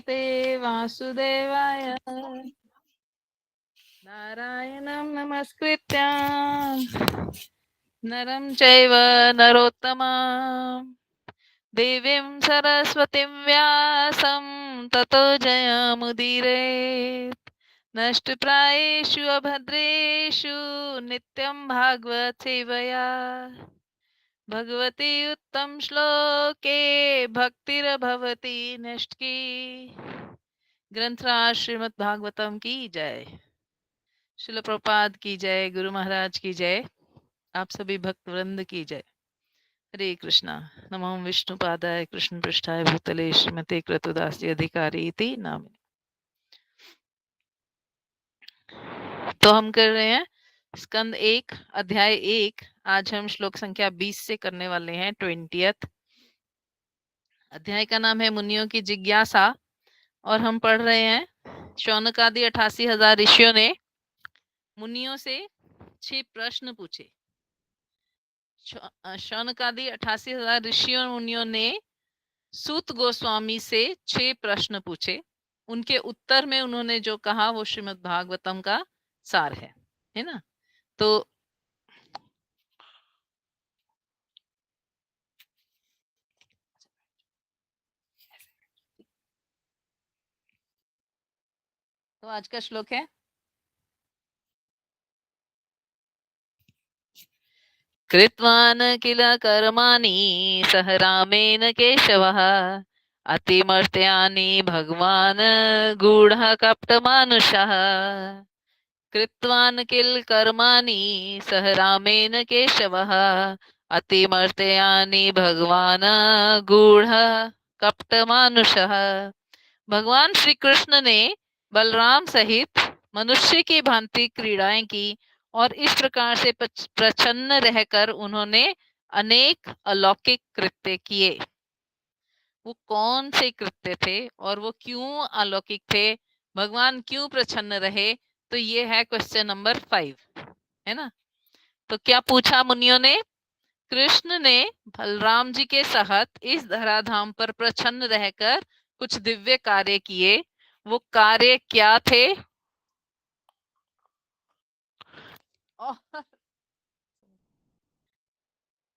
श्रीमते वासुदेवाय नारायणं नमस्कृत्य नरं चैव नरोत्तमं देवीं सरस्वतीं व्यासं ततो जयमुदीरयेत् नष्टप्रायेषु अभद्रेषु नित्यं भागवत सेवया भगवती उत्तम श्लोके भक्तिर्भवती नष्टकी। ग्रंथराज श्रीमद् भागवतम की जय। श्रील प्रभुपाद की जय। गुरु महाराज की जय। आप सभी भक्त वृंद की जय। हरे कृष्णा। नमो विष्णुपादाय कृष्ण पृष्ठाय भूतले श्रीमते क्रतुदासी अधिकारी इति नाम। तो हम कर रहे हैं स्कंद 1 अध्याय 1। आज हम श्लोक संख्या 20 से करने वाले हैं 20th अध्याय। का नाम है मुनियों की जिज्ञासा और हम पढ़ रहे हैं शौनक आदि 88,000 ऋषियों ने मुनियों से 6 प्रश्न पूछे। शौनक आदि 88,000 ऋषियों मुनियों ने सूत गोस्वामी से 6 प्रश्न पूछे। उनके उत्तर में उन्होंने जो कहा वो श्रीमद् भागवतम का सार है ना। तो आज का श्लोक है कृत्वान किल कर्माणि सह रामेण केशवः अतिमर्त्यानि भगवान गूढ़ कपटमानुषः। कृत्वान किल कर्माणि सह रामेण केशवः अतिमर्त्यानि भगवान गूढ़ कपटमानुषः। भगवान श्री कृष्ण ने बलराम सहित मनुष्य की भांति क्रीड़ाएं की और इस प्रकार से प्रसन्न रहकर उन्होंने अनेक अलौकिक कृत्य किए। वो कौन से कृत्य थे और वो क्यों अलौकिक थे, भगवान क्यों प्रसन्न रहे, तो ये है क्वेश्चन नंबर 5, है ना। तो क्या पूछा मुनियों ने? कृष्ण ने बलराम जी के साथ इस धराधाम पर प्रसन्न रहकर कुछ दिव्य कार्य किए। वो कार्य क्या थे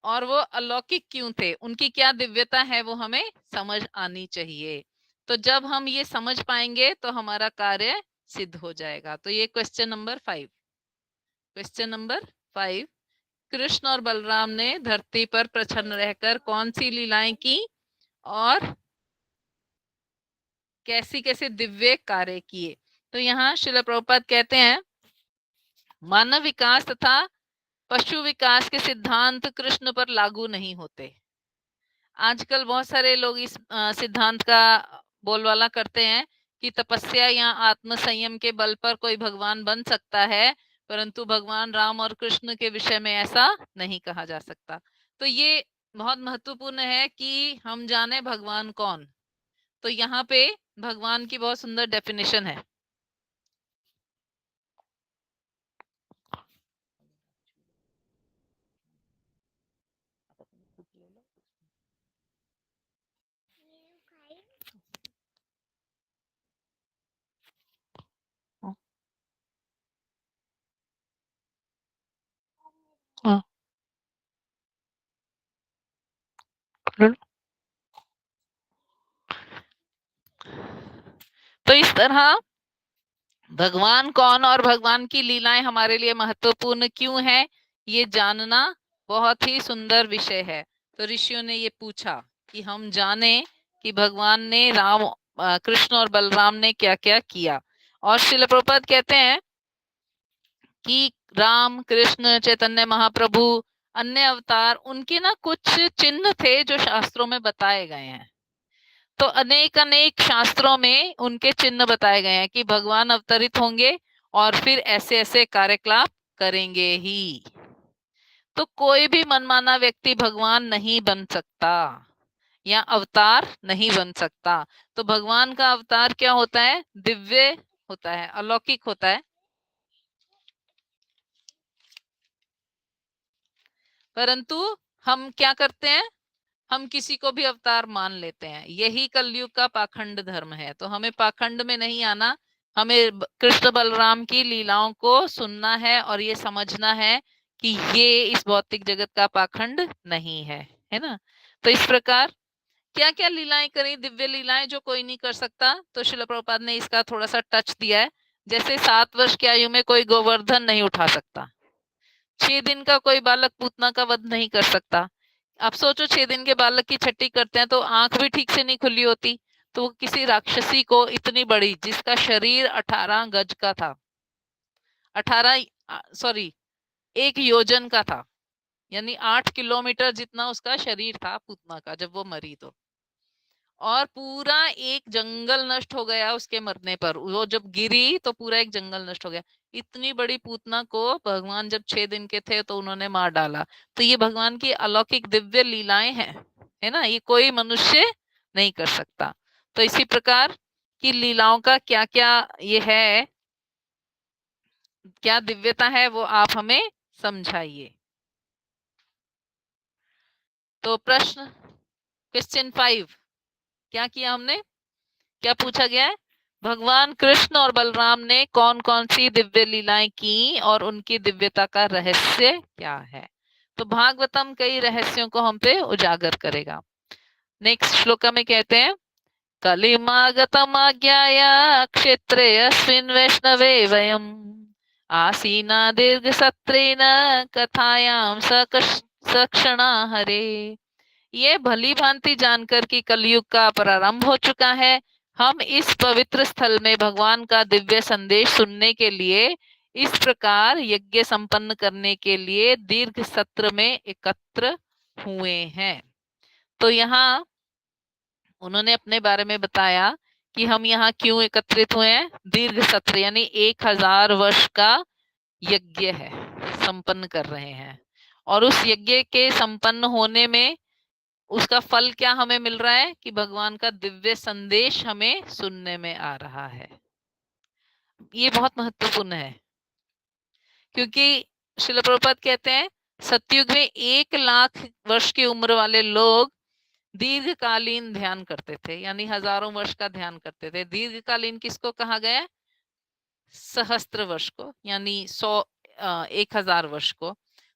और वो अलौकिक क्यों थे, उनकी क्या दिव्यता है, वो हमें समझ आनी चाहिए। तो जब हम ये समझ पाएंगे तो हमारा कार्य सिद्ध हो जाएगा। तो ये question number 5। Question number 5, Krishna और बलराम ने धरती पर प्रसन्न रहकर कौन सी लीलाएं की और कैसी कैसे दिव्य कार्य किए। तो यहाँ श्रील प्रभुपाद कहते हैं मानव विकास तथा पशु विकास के सिद्धांत कृष्ण पर लागू नहीं होते। आजकल बहुत सारे लोग इस सिद्धांत का बोलबाला करते हैं कि तपस्या या आत्म संयम के बल पर कोई भगवान बन सकता है, परंतु भगवान राम और कृष्ण के विषय में ऐसा नहीं कहा जा सकता। तो ये बहुत महत्वपूर्ण है कि हम जाने भगवान कौन। तो यहाँ पे भगवान की बहुत सुंदर डेफिनेशन है। हाँ, तो इस तरह भगवान कौन और भगवान की लीलाएं हमारे लिए महत्वपूर्ण क्यों है, ये जानना बहुत ही सुंदर विषय है। तो ऋषियों ने ये पूछा कि हम जाने कि भगवान ने कृष्ण और बलराम ने क्या क्या किया। और श्रील प्रभुपाद कहते हैं कि राम कृष्ण चैतन्य महाप्रभु अन्य अवतार उनके ना कुछ चिन्ह थे जो शास्त्रों में बताए गए हैं। तो अनेक अनेक शास्त्रों में उनके चिन्ह बताए गए हैं कि भगवान अवतरित होंगे और फिर ऐसे ऐसे कार्यकलाप करेंगे ही। तो कोई भी मनमाना व्यक्ति भगवान नहीं बन सकता या अवतार नहीं बन सकता। तो भगवान का अवतार क्या होता है? दिव्य होता है, अलौकिक होता है। परंतु हम क्या करते हैं? हम किसी को भी अवतार मान लेते हैं, यही कलयुग का पाखंड धर्म है। तो हमें पाखंड में नहीं आना, हमें कृष्ण बलराम की लीलाओं को सुनना है और ये समझना है कि ये इस भौतिक जगत का पाखंड नहीं है ना। तो इस प्रकार क्या क्या लीलाएं करी, दिव्य लीलाएं जो कोई नहीं कर सकता, तो श्रील प्रभुपाद ने इसका थोड़ा सा टच दिया है। जैसे 7 वर्ष की आयु में कोई गोवर्धन नहीं उठा सकता, 6 दिन का कोई बालक पूतना का वध नहीं कर सकता। आप सोचो 6 दिन के बालक की छठी करते हैं तो आंख भी ठीक से नहीं खुली होती, तो वो किसी राक्षसी को इतनी बड़ी, जिसका शरीर 18 गज का था, 18 सॉरी 1 योजन का था, यानी 8 किलोमीटर जितना उसका शरीर था पूतना का जब वो मरी, तो और पूरा एक जंगल नष्ट हो गया उसके मरने पर। वो जब गिरी तो पूरा एक जंगल नष्ट हो गया। इतनी बड़ी पूतना को भगवान जब 6 दिन के थे तो उन्होंने मार डाला। तो ये भगवान की अलौकिक दिव्य लीलाएं हैं, है ना, ये कोई मनुष्य नहीं कर सकता। तो इसी प्रकार की लीलाओं का क्या क्या ये है, क्या दिव्यता है, वो आप हमें समझाइए। तो प्रश्न क्वेश्चन 5 क्या किया हमने, क्या पूछा गया है, भगवान कृष्ण और बलराम ने कौन कौन सी दिव्य लीलाएं की और उनकी दिव्यता का रहस्य क्या है। तो भागवतम कई रहस्यों को हम पे उजागर करेगा। नेक्स्ट श्लोका में कहते हैं, कलिमागतम आज्ञाया क्षेत्रे अस्मिन् वैष्णवे वयम आसीना दीर्घ सत्रेण कथायाम सक्षणा हरे। ये भली भांति जानकर कि कलयुग का प्रारंभ हो चुका है, हम इस पवित्र स्थल में भगवान का दिव्य संदेश सुनने के लिए, इस प्रकार यज्ञ संपन्न करने के लिए दीर्घ सत्र में एकत्र हुए हैं। तो यहाँ उन्होंने अपने बारे में बताया कि हम यहाँ क्यों एकत्रित हुए हैं। दीर्घ सत्र यानी 1000 वर्ष का यज्ञ है, संपन्न कर रहे हैं, और उस यज्ञ के संपन्न होने में उसका फल क्या हमें मिल रहा है कि भगवान का दिव्य संदेश हमें सुनने में आ रहा है। ये बहुत महत्वपूर्ण है, क्योंकि श्रील प्रभुपाद कहते हैं सतयुग में 1 लाख वर्ष की उम्र वाले लोग दीर्घकालीन ध्यान करते थे, यानी हजारों वर्ष का ध्यान करते थे। दीर्घकालीन किसको कहा गया है, सहस्त्र वर्ष को, यानी 1000 वर्ष को।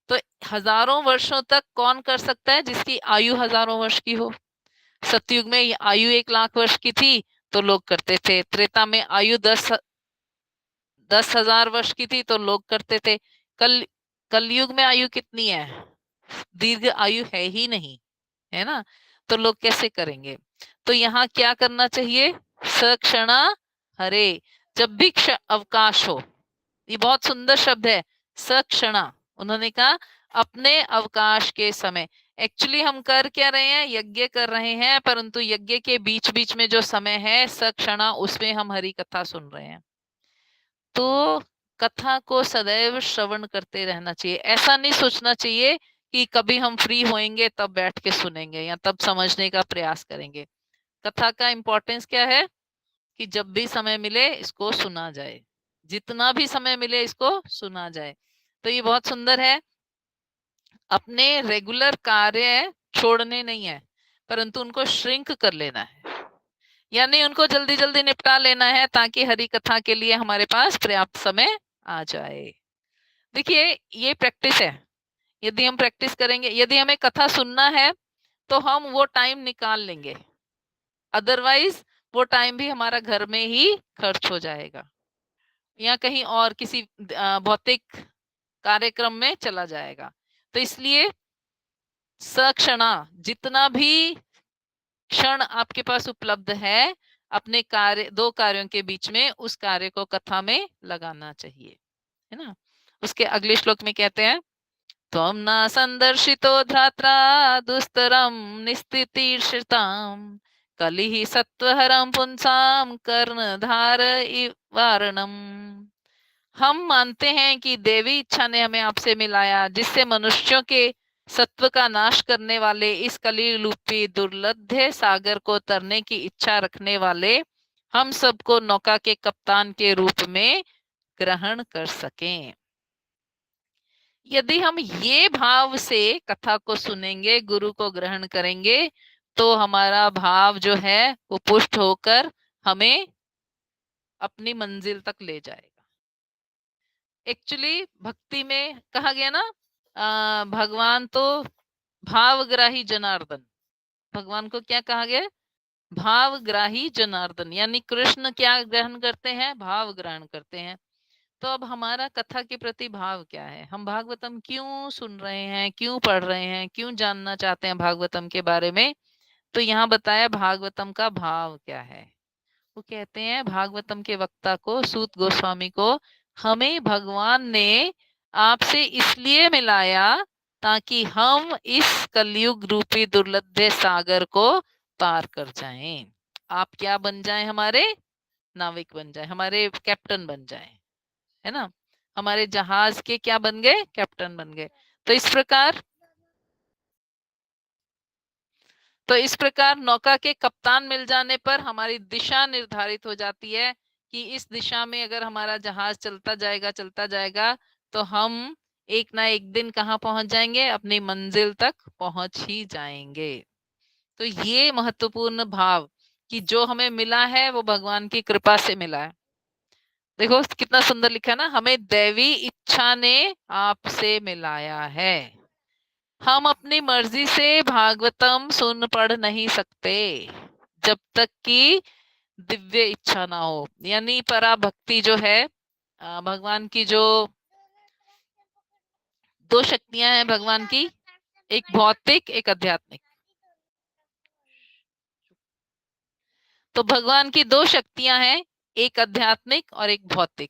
तो हजारों वर्षों तक कौन कर सकता है, जिसकी आयु हजारों वर्ष की हो। सतयुग में आयु 1 लाख वर्ष की थी तो लोग करते थे, त्रेता में आयु 10,000 वर्ष की थी तो लोग करते थे। कलयुग में आयु कितनी है, दीर्घ आयु है ही नहीं, है ना, तो लोग कैसे करेंगे। तो यहाँ क्या करना चाहिए, सक्षणा हरे, जब भी अवकाश हो। ये बहुत सुंदर शब्द है, सक्षणा। उन्होंने कहा अपने अवकाश के समय। एक्चुअली हम कर क्या रहे हैं, यज्ञ कर रहे हैं, परंतु यज्ञ के बीच बीच में जो समय है सक्षणा, उसमें हम हरि कथा सुन रहे हैं। तो कथा को सदैव श्रवण करते रहना चाहिए। ऐसा नहीं सोचना चाहिए कि कभी हम फ्री होएंगे तब बैठ के सुनेंगे या तब समझने का प्रयास करेंगे। कथा का इंपॉर्टेंस क्या है कि जब भी समय मिले इसको सुना जाए, जितना भी समय मिले इसको सुना जाए। तो ये बहुत सुंदर है। अपने रेगुलर कार्य छोड़ने नहीं है, परंतु उनको श्रिंक कर लेना है, यानी उनको जल्दी जल्दी निपटा लेना है, ताकि हरि कथा के लिए हमारे पास पर्याप्त समय आ जाए। देखिए ये प्रैक्टिस है, यदि हम प्रैक्टिस करेंगे, यदि हमें कथा सुनना है तो हम वो टाइम निकाल लेंगे, अदरवाइज वो टाइम भी हमारा घर में ही खर्च हो जाएगा या कहीं और किसी भौतिक कार्यक्रम में चला जाएगा। तो इसलिए सक्षणा, जितना भी क्षण आपके पास उपलब्ध है, अपने कार्य, 2 कार्यों के बीच में उस कार्य को कथा में लगाना चाहिए, है ना। उसके अगले श्लोक में कहते हैं, त्वं न संदर्शितो धात्रा दुस्तरम निस्तितीर्षताम कलिहि सत्वहरम पुंसाम कर्णधार वारणम। हम मानते हैं कि देवी इच्छा ने हमें आपसे मिलाया, जिससे मनुष्यों के सत्व का नाश करने वाले इस कलिरूपी दुर्लभ सागर को तरने की इच्छा रखने वाले हम सबको नौका के कप्तान के रूप में ग्रहण कर सकें। यदि हम ये भाव से कथा को सुनेंगे, गुरु को ग्रहण करेंगे, तो हमारा भाव जो है वो पुष्ट होकर हमें अपनी मंजिल तक ले जाएगा। एक्चुअली भक्ति में कहा गया ना, भगवान तो भावग्राही जनार्दन, भगवान को क्या कहा गया? भावग्राही जनार्दन, यानी कृष्ण क्या ग्रहण करते हैं? भाव ग्रहण करते हैं। तो अब हमारा कथा के प्रति भाव क्या है? हम भागवतम क्यों सुन रहे हैं, क्यों पढ़ रहे हैं, क्यों जानना चाहते हैं भागवतम के बारे में? तो यहाँ बताया भागवतम का भाव क्या है। वो कहते हैं भागवतम के वक्ता को, सूत गोस्वामी को, हमें भगवान ने आपसे इसलिए मिलाया ताकि हम इस कलयुग रूपी दुर्लभ सागर को पार कर जाएं। आप क्या बन जाएं? हमारे नाविक बन जाएं, हमारे कैप्टन बन जाएं, है ना? हमारे जहाज के क्या बन गए? कैप्टन बन गए। तो इस प्रकार नौका के कप्तान मिल जाने पर हमारी दिशा निर्धारित हो जाती है कि इस दिशा में अगर हमारा जहाज चलता जाएगा तो हम एक ना एक दिन कहाँ पहुंच जाएंगे? अपनी मंजिल तक पहुंच ही जाएंगे। तो ये महत्वपूर्ण भाव कि जो हमें मिला है वो भगवान की कृपा से मिला है। देखो कितना सुंदर लिखा है ना, हमें दैवी इच्छा ने आपसे मिलाया है। हम अपनी मर्जी से भागवतम सुन पढ़ नहीं सकते जब तक कि दिव्य इच्छा ना हो। यानी पराभक्ति जो है, भगवान की जो दो शक्तियां हैं भगवान की, एक भौतिक एक आध्यात्मिक। तो भगवान की दो शक्तियां हैं, एक आध्यात्मिक और एक भौतिक।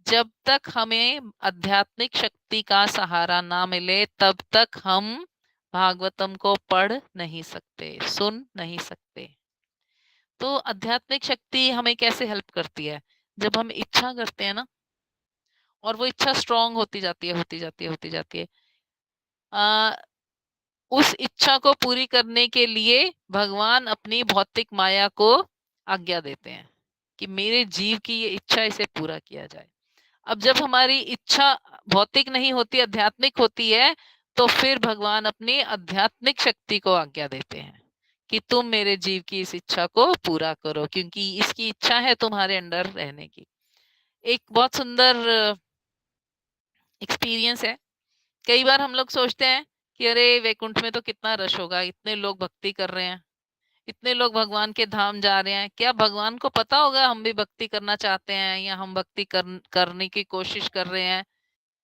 जब तक हमें आध्यात्मिक शक्ति का सहारा ना मिले तब तक हम भागवतम को पढ़ नहीं सकते, सुन नहीं सकते। तो आध्यात्मिक शक्ति हमें कैसे हेल्प करती है? जब हम इच्छा करते हैं ना, और वो इच्छा स्ट्रांग होती जाती है, होती जाती है, आ, उस इच्छा को पूरी करने के लिए भगवान अपनी भौतिक माया को आज्ञा देते हैं कि मेरे जीव की ये इच्छा, इसे पूरा किया जाए। अब जब हमारी इच्छा भौतिक नहीं होती, आध्यात्मिक होती है, तो फिर भगवान अपनी आध्यात्मिक शक्ति को आज्ञा देते हैं कि तुम मेरे जीव की इस इच्छा को पूरा करो, क्योंकि इसकी इच्छा है तुम्हारे अंडर रहने की। एक बहुत सुंदर एक्सपीरियंस है। कई बार हम लोग सोचते हैं कि अरे वैकुंठ में तो कितना रश होगा, इतने लोग भक्ति कर रहे हैं, इतने लोग भगवान के धाम जा रहे हैं, क्या भगवान को पता होगा हम भी भक्ति करना चाहते हैं या हम भक्ति करने की कोशिश कर रहे हैं?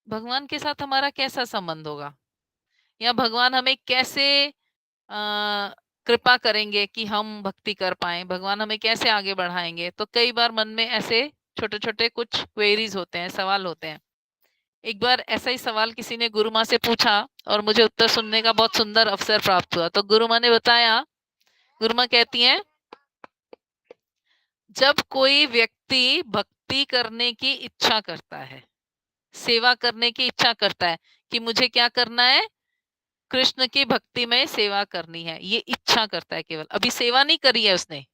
भगवान के साथ हमारा कैसा संबंध होगा, या भगवान हमें कैसे कृपा करेंगे कि हम भक्ति कर पाए, भगवान हमें कैसे आगे बढ़ाएंगे? तो कई बार मन में ऐसे छोटे छोटे कुछ क्वेरीज होते हैं, सवाल होते हैं। एक बार ऐसा ही सवाल किसी ने गुरु माँ से पूछा और मुझे उत्तर सुनने का बहुत सुंदर अवसर प्राप्त हुआ। तो गुरु माँ ने बताया, गुरु माँ कहती हैं, जब कोई व्यक्ति भक्ति करने की इच्छा करता है, सेवा करने की इच्छा करता है कि मुझे क्या करना है, कृष्ण की भक्ति में सेवा करनी है, ये इच्छा करता है केवल, अभी सेवा नहीं करी है उसने,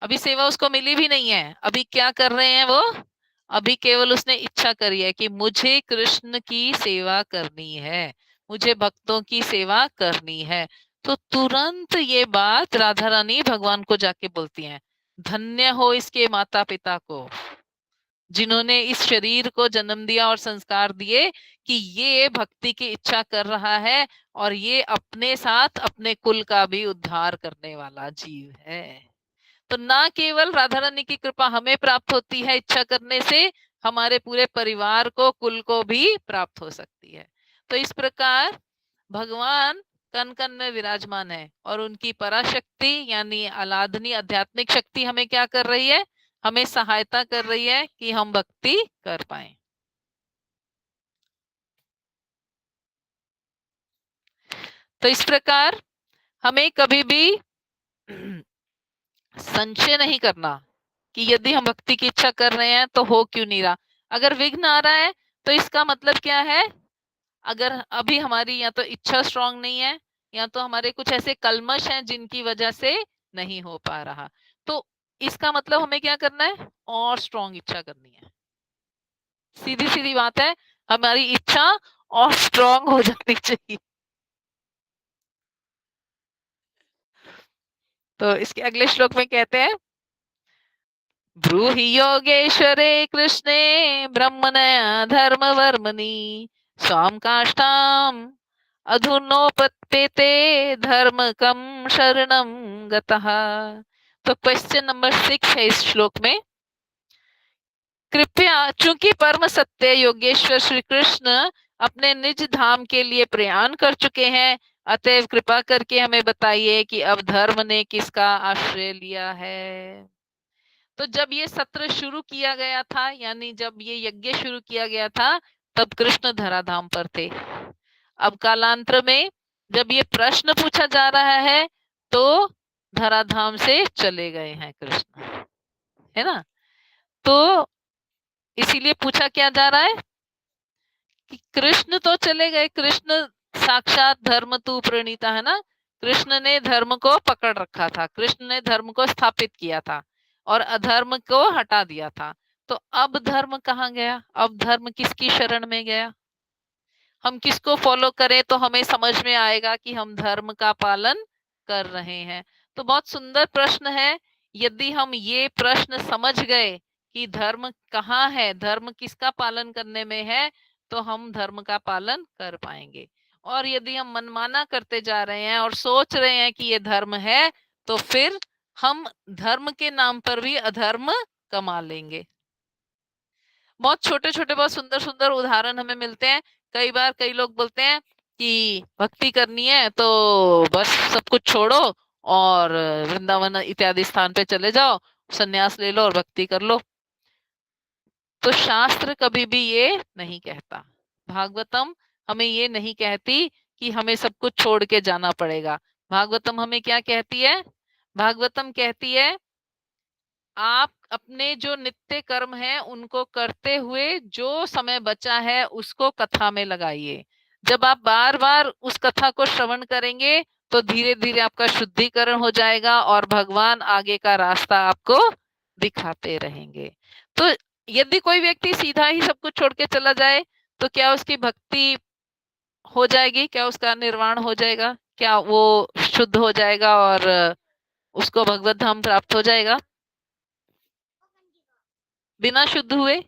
अभी सेवा उसको मिली भी नहीं है, अभी क्या कर रहे हैं वो, अभी केवल उसने इच्छा करी है कि मुझे कृष्ण की सेवा करनी है, मुझे भक्तों की सेवा करनी है। तो तुरंत ये बात राधा रानी भगवान को जाके बोलती हैं, धन्य हो इसके माता पिता को जिन्होंने इस शरीर को जन्म दिया और संस्कार दिए कि ये भक्ति की इच्छा कर रहा है और ये अपने साथ अपने कुल का भी उद्धार करने वाला जीव है। तो ना केवल राधा रानी की कृपा हमें प्राप्त होती है इच्छा करने से, हमारे पूरे परिवार को, कुल को भी प्राप्त हो सकती है। तो इस प्रकार भगवान कन कन में विराजमान है और उनकी पराशक्ति यानी अलादनी आध्यात्मिक शक्ति हमें क्या कर रही है, हमें सहायता कर रही है कि हम भक्ति कर पाए। तो इस प्रकार हमें कभी भी संशय नहीं करना कि यदि हम भक्ति की इच्छा कर रहे हैं तो हो क्यों नहीं रहा। अगर विघ्न आ रहा है तो इसका मतलब क्या है, अगर अभी हमारी या तो इच्छा स्ट्रांग नहीं है या तो हमारे कुछ ऐसे कलमश हैं जिनकी वजह से नहीं हो पा रहा। तो इसका मतलब हमें क्या करना है, और स्ट्रांग इच्छा करनी है। सीधी सीधी बात है। हमारी इच्छा और स्ट्रांग हो जानी चाहिए। तो इसके अगले श्लोक में कहते हैं, ब्रूहि योगेश्वरे कृष्णे ब्रह्मणा धर्म वर्मणि स्वाम काष्ठाम अधुनोपत्तेते धर्म कम शरणम गतः। तो क्वेश्चन नंबर 6 है इस श्लोक में। कृपया, चूंकि परम सत्य योगेश्वर श्री कृष्ण अपने निज धाम के लिए प्रयाण कर चुके हैं, अतएव कृपा करके हमें बताइए कि अब धर्म ने किसका आश्रय लिया है। तो जब ये सत्र शुरू किया गया था, यानी जब ये यज्ञ शुरू किया गया था, तब कृष्ण धराधाम पर थे। अब कालांतर में जब ये प्रश्न पूछा जा रहा है, तो धराधाम से चले गए हैं कृष्ण, है ना। तो इसीलिए पूछा क्या जा रहा है कि कृष्ण तो चले गए, कृष्ण साक्षात धर्म तू प्रणीता, है ना। कृष्ण ने धर्म को पकड़ रखा था, कृष्ण ने धर्म को स्थापित किया था और अधर्म को हटा दिया था। तो अब धर्म कहाँ गया, अब धर्म किसकी शरण में गया, हम किसको फॉलो करें तो हमें समझ में आएगा कि हम धर्म का पालन कर रहे हैं। तो बहुत सुंदर प्रश्न है। यदि हम ये प्रश्न समझ गए कि धर्म कहाँ है, धर्म किसका पालन करने में है, तो हम धर्म का पालन कर पाएंगे। और यदि हम मनमाना करते जा रहे हैं और सोच रहे हैं कि ये धर्म है, तो फिर हम धर्म के नाम पर भी अधर्म कमा लेंगे। बहुत छोटे छोटे बहुत सुंदर सुंदर उदाहरण हमें मिलते हैं। कई बार कई लोग बोलते हैं कि भक्ति करनी है तो बस सब कुछ छोड़ो और वृंदावन इत्यादि स्थान पे चले जाओ, सन्यास ले लो और भक्ति कर लो। तो शास्त्र कभी भी ये नहीं कहता, भागवतम हमें ये नहीं कहती कि हमें सब कुछ छोड़ के जाना पड़ेगा। भागवतम हमें क्या कहती है, भागवतम कहती है आप अपने जो नित्य कर्म है उनको करते हुए जो समय बचा है उसको कथा में लगाइए। जब आप बार बार उस कथा को श्रवण करेंगे तो धीरे धीरे आपका शुद्धिकरण हो जाएगा और भगवान आगे का रास्ता आपको दिखाते रहेंगे। तो यदि कोई व्यक्ति सीधा ही सब कुछ छोड़ के चला जाए, तो क्या उसकी भक्ति हो जाएगी, क्या उसका निर्वाण हो जाएगा, क्या वो शुद्ध हो जाएगा और उसको भगवत धाम प्राप्त हो जाएगा? बिना शुद्ध हुए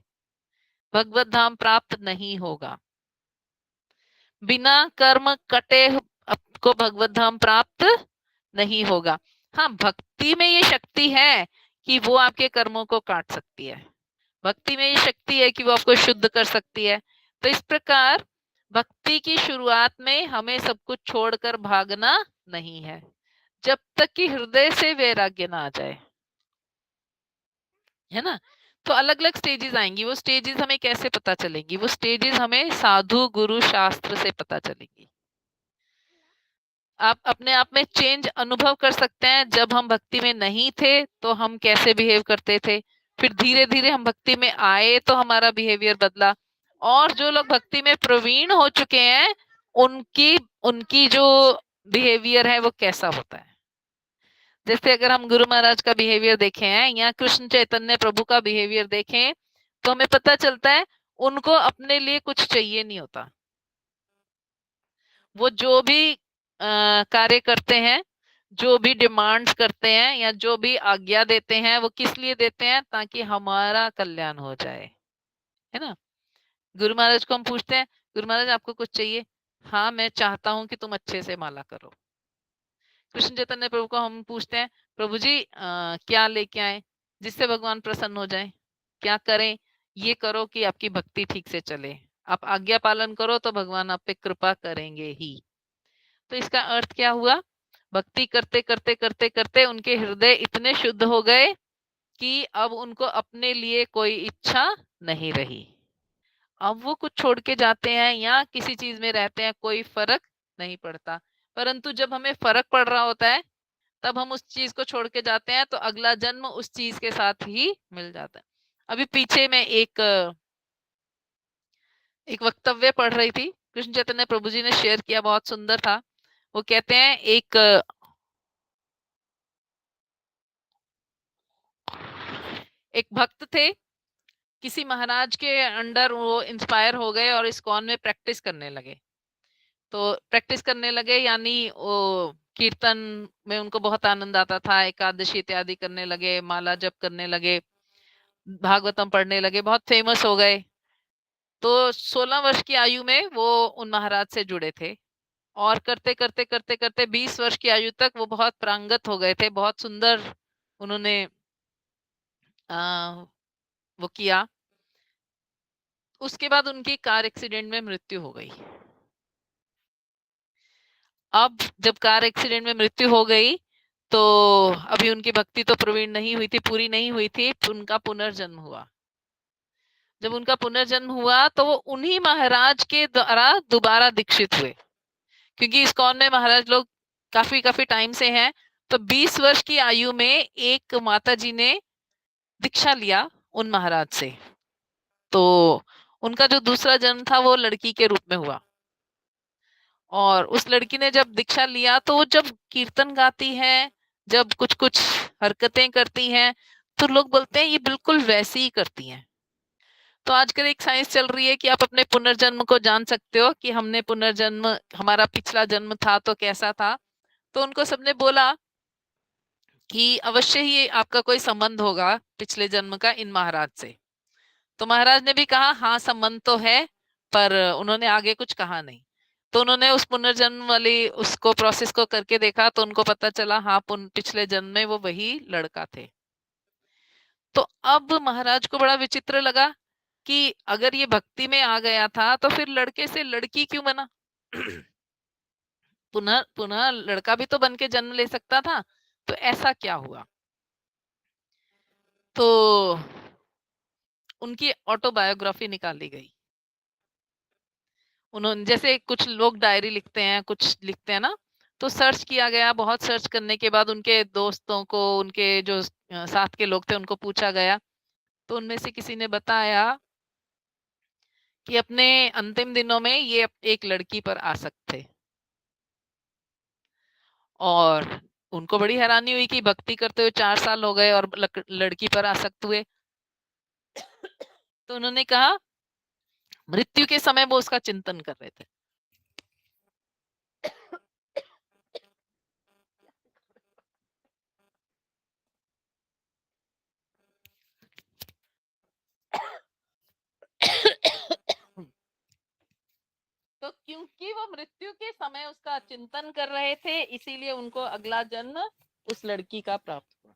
भगवत धाम प्राप्त नहीं होगा। बिना कर्म कटे आपको भगवत धाम प्राप्त नहीं होगा। हाँ, भक्ति में ये शक्ति है कि वो आपके कर्मों को काट सकती है, भक्ति में ये शक्ति है कि वो आपको शुद्ध कर सकती है। तो इस प्रकार भक्ति की शुरुआत में हमें सब कुछ छोड़कर भागना नहीं है, जब तक कि हृदय से वैराग्य ना आ जाए, है ना। तो अलग अलग स्टेजेस आएंगी, वो स्टेजेस हमें कैसे पता चलेंगी, वो स्टेजेस हमें साधु गुरु शास्त्र से पता चलेंगी। आप अपने आप में चेंज अनुभव कर सकते हैं। जब हम भक्ति में नहीं थे तो हम कैसे बिहेव करते थे, फिर धीरे धीरे हम भक्ति में आए तो हमारा बिहेवियर बदला। और जो लोग भक्ति में प्रवीण हो चुके हैं उनकी उनकी जो बिहेवियर है वो कैसा होता है। जैसे अगर हम गुरु महाराज का बिहेवियर देखें हैं या कृष्ण चैतन्य प्रभु का बिहेवियर देखें, तो हमें पता चलता है उनको अपने लिए कुछ चाहिए नहीं होता। वो जो भी कार्य करते हैं, जो भी डिमांड्स करते हैं या जो भी आज्ञा देते हैं, वो किस लिए देते हैं, ताकि हमारा कल्याण हो जाए, है ना। गुरु महाराज को हम पूछते हैं, गुरु महाराज आपको कुछ चाहिए? हाँ, मैं चाहता हूँ कि तुम अच्छे से माला करो। कृष्ण चैतन्य प्रभु को हम पूछते हैं, प्रभु जी क्या लेके आए जिससे भगवान प्रसन्न हो जाए, क्या करें? ये करो कि आपकी भक्ति ठीक से चले, आप आज्ञा पालन करो तो भगवान आप पे कृपा करेंगे ही। तो इसका अर्थ क्या हुआ, भक्ति करते करते करते करते उनके हृदय इतने शुद्ध हो गए कि अब उनको अपने लिए कोई इच्छा नहीं रही। अब वो कुछ छोड़ के जाते हैं या किसी चीज में रहते हैं, कोई फर्क नहीं पड़ता। परंतु जब हमें फर्क पड़ रहा होता है तब हम उस चीज को छोड़ के जाते हैं, तो अगला जन्म उस चीज के साथ ही मिल जाता है। अभी पीछे में एक वक्तव्य पढ़ रही थी, कृष्ण चैतन्य प्रभु जी ने शेयर किया, बहुत सुंदर था। वो कहते हैं एक भक्त थे किसी महाराज के अंडर वो इंस्पायर हो गए और इस्कॉन में प्रैक्टिस करने लगे। तो प्रैक्टिस करने लगे यानी वो कीर्तन में उनको बहुत आनंद आता था, एकादशी इत्यादि करने लगे, माला जप करने लगे, भागवतम पढ़ने लगे, बहुत फेमस हो गए। तो 16 वर्ष की आयु में वो उन महाराज से जुड़े थे और करते करते करते करते 20 वर्ष की आयु तक वो बहुत प्रांगत हो गए थे, बहुत सुंदर उन्होंने आ, वो किया। उसके बाद उनकी कार एक्सीडेंट में मृत्यु हो गई। अब जब कार एक्सीडेंट में मृत्यु हो गई तो अभी उनकी भक्ति तो प्रवीण नहीं हुई थी, पूरी नहीं हुई थी, उनका पुनर्जन्म हुआ। जब उनका पुनर्जन्म हुआ तो वो उन्हीं महाराज के द्वारा दोबारा दीक्षित हुए, क्योंकि इस्कॉन में महाराज लोग काफी काफी टाइम से हैं। तो 20 वर्ष की आयु में एक माता जी ने दीक्षा लिया उन महाराज से। तो उनका जो दूसरा जन्म था वो लड़की के रूप में हुआ, और उस लड़की ने जब दीक्षा लिया तो वो जब कीर्तन गाती है, जब कुछ कुछ हरकतें करती हैं, तो लोग बोलते हैं ये बिल्कुल वैसे ही करती हैं। तो आजकल एक साइंस चल रही है कि आप अपने पुनर्जन्म को जान सकते हो कि हमने पुनर्जन्म, हमारा पिछला जन्म था तो कैसा था। तो उनको सबने बोला कि अवश्य ही आपका कोई संबंध होगा पिछले जन्म का इन महाराज से। तो महाराज ने भी कहा हाँ संबंध तो है, पर उन्होंने आगे कुछ कहा नहीं। तो उन्होंने उस पुनर्जन्म वाली उसको प्रोसेस को करके देखा तो उनको पता चला हाँ पिछले जन्म में वो वही लड़का थे। तो अब महाराज को बड़ा विचित्र लगा कि अगर ये भक्ति में आ गया था तो फिर लड़के से लड़की क्यों बना? पुनः पुनः लड़का भी तो बन के जन्म ले सकता था, तो ऐसा क्या हुआ? तो उनकी ऑटोबायोग्राफी निकाली गई। उन्होंने, जैसे कुछ लोग डायरी लिखते हैं, कुछ लिखते हैं ना, तो सर्च किया गया। बहुत सर्च करने के बाद उनके दोस्तों को, उनके जो साथ के लोग थे उनको पूछा गया, तो उनमें से किसी ने बताया कि अपने अंतिम दिनों में ये एक लड़की पर आसक्त थे। और उनको बड़ी हैरानी हुई कि भक्ति करते हुए 4 साल हो गए और लड़की पर आसक्त हुए। तो उन्होंने कहा मृत्यु के समय वो उसका चिंतन कर रहे थे। तो क्योंकि वो मृत्यु के समय उसका चिंतन कर रहे थे, इसीलिए उनको अगला जन्म उस लड़की का प्राप्त हुआ।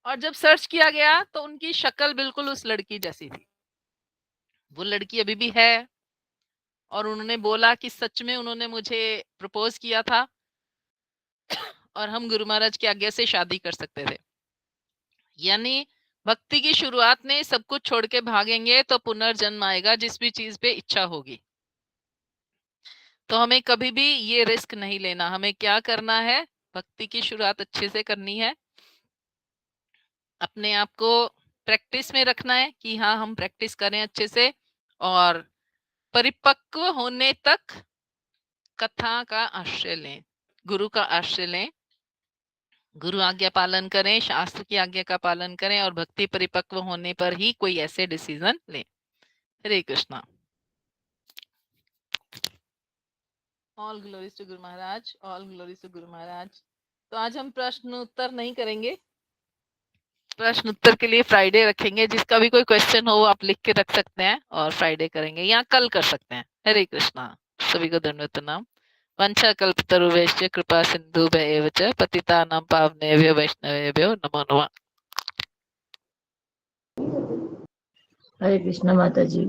और जब सर्च किया गया तो उनकी शक्ल बिल्कुल उस लड़की जैसी थी। वो लड़की अभी भी है, और उन्होंने बोला कि सच में उन्होंने मुझे प्रपोज किया था और हम गुरु महाराज की आज्ञा से शादी कर सकते थे। यानी भक्ति की शुरुआत में सब कुछ छोड़ के भागेंगे तो पुनर्जन्म आएगा, जिस भी चीज पे इच्छा होगी। तो हमें कभी भी ये रिस्क नहीं लेना। हमें क्या करना है, भक्ति की शुरुआत अच्छे से करनी है, अपने आप को प्रैक्टिस में रखना है कि हाँ हम प्रैक्टिस करें अच्छे से, और परिपक्व होने तक कथा का आश्रय लें, गुरु का आश्रय लें, गुरु आज्ञा पालन करें, शास्त्र की आज्ञा का पालन करें, और भक्ति परिपक्व होने पर ही कोई ऐसे डिसीजन लें। हरे Krishna. All glories to Guru Maharaj, all glories to Guru Maharaj. तो आज हम प्रश्न उत्तर नहीं करेंगे, प्रश्न उत्तर के लिए फ्राइडे रखेंगे। जिसका भी कोई क्वेश्चन हो वो आप लिख के रख सकते हैं और फ्राइडे करेंगे, या कल कर सकते हैं। हरे कृष्णा। सभी को धन्यवाद प्रणाम। वंशा कल्पतरुभ्यश्च कृपा सिन्धुभ्येव च पतितानां पावनेभ्यो वैष्णवेभ्यो नमो नमः। हरे कृष्ण माता जी।